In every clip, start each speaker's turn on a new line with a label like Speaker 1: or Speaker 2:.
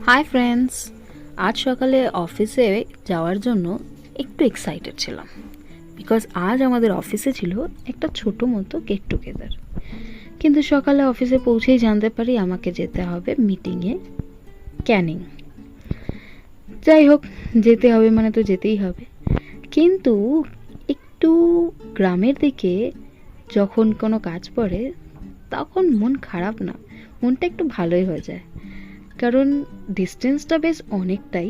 Speaker 1: Hi friends, আজ সকালে অফিসে যাওয়ার জন্য একটু এক্সাইটেড ছিলাম বিকজ আজ আমাদের অফিসে ছিল একটা ছোটো মতো গেট টুগেদার। কিন্তু সকালে অফিসে পৌঁছেই জানতে পারি আমাকে যেতে হবে মিটিংয়ে ক্যানিং। যাই হোক, যেতে হবে মানে তো যেতেই হবে। কিন্তু একটু গ্রামের দিকে যখন কোনো কাজ পড়ে তখন মন খারাপ না, মনটা একটু ভালোই হয়ে যায়, কারণ ডিস্টেন্সটা বেশ অনেকটাই।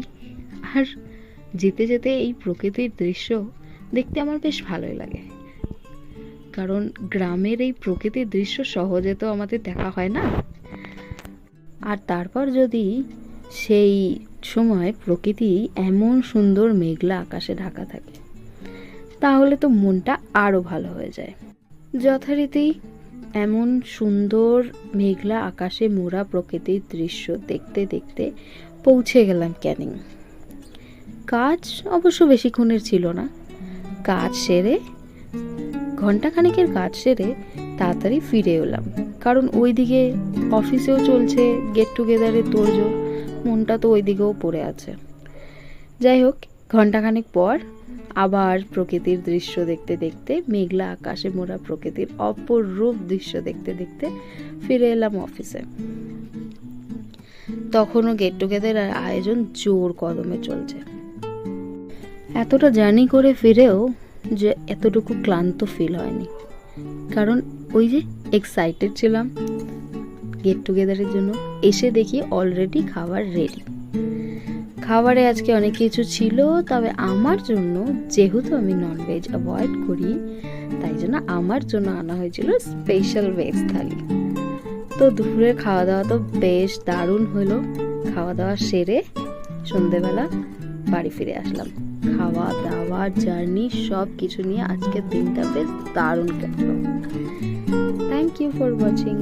Speaker 1: আর যেতে যেতে এই প্রকৃতির দৃশ্য দেখতে আমার বেশ ভালোই লাগে, কারণ গ্রামের এই প্রকৃতির দৃশ্য সহজে তো আমাদের দেখা হয় না। আর তারপর যদি সেই সময় প্রকৃতি এমন সুন্দর মেঘলা আকাশে ঢাকা থাকে তাহলে তো মনটা আরও ভালো হয়ে যায়। যথারীতি এমন সুন্দর মেঘলা আকাশে মোড়া প্রকৃতির দৃশ্য দেখতে দেখতে পৌঁছে গেলাম ক্যানিং। কাজ অবশ্য বেশিক্ষণের ছিল না, কাজ সেরে ঘন্টাখানেকের কাজ সেরে তাড়াতাড়ি ফিরে এলাম, কারণ ওইদিকে অফিসেও চলছে গেট টুগেদারের তোড়জোড়, মনটা তো ওই দিকেও পড়ে আছে। যাই হোক, ঘন্টাখানেক পর আবার প্রকৃতির দৃশ্য দেখতে দেখতে, মেঘলা আকাশে মোড়া প্রকৃতির অপরূপ দৃশ্য দেখতে দেখতে ফিরে এলাম অফিসে। তখনও গেট টুগেদারের আয়োজন জোর কদমে চলছে। এতটা জার্নি করে ফিরেও যে এতটুকু ক্লান্ত ফিল হয়নি, কারণ ওই যে এক্সাইটেড ছিলাম গেট টুগেদারের জন্য। এসে দেখি অলরেডি খাবার রেডি। খাবারে আজকে অনেক কিছু ছিল, তবে আমার জন্য, যেহেতু আমি ননভেজ অ্যাভয়েড করি, তাই জন্য আমার জন্য আনা হয়েছিল স্পেশাল ভেজ থালি। তো দুপুরের খাওয়া দাওয়া তো বেশ দারুণ হলো। খাওয়া দাওয়া সেরে সন্ধেবেলা বাড়ি ফিরে আসলাম। খাওয়া দাওয়া, জার্নি সব কিছু নিয়ে আজকের দিনটা বেশ দারুণ কাটলো। Thank you for watching.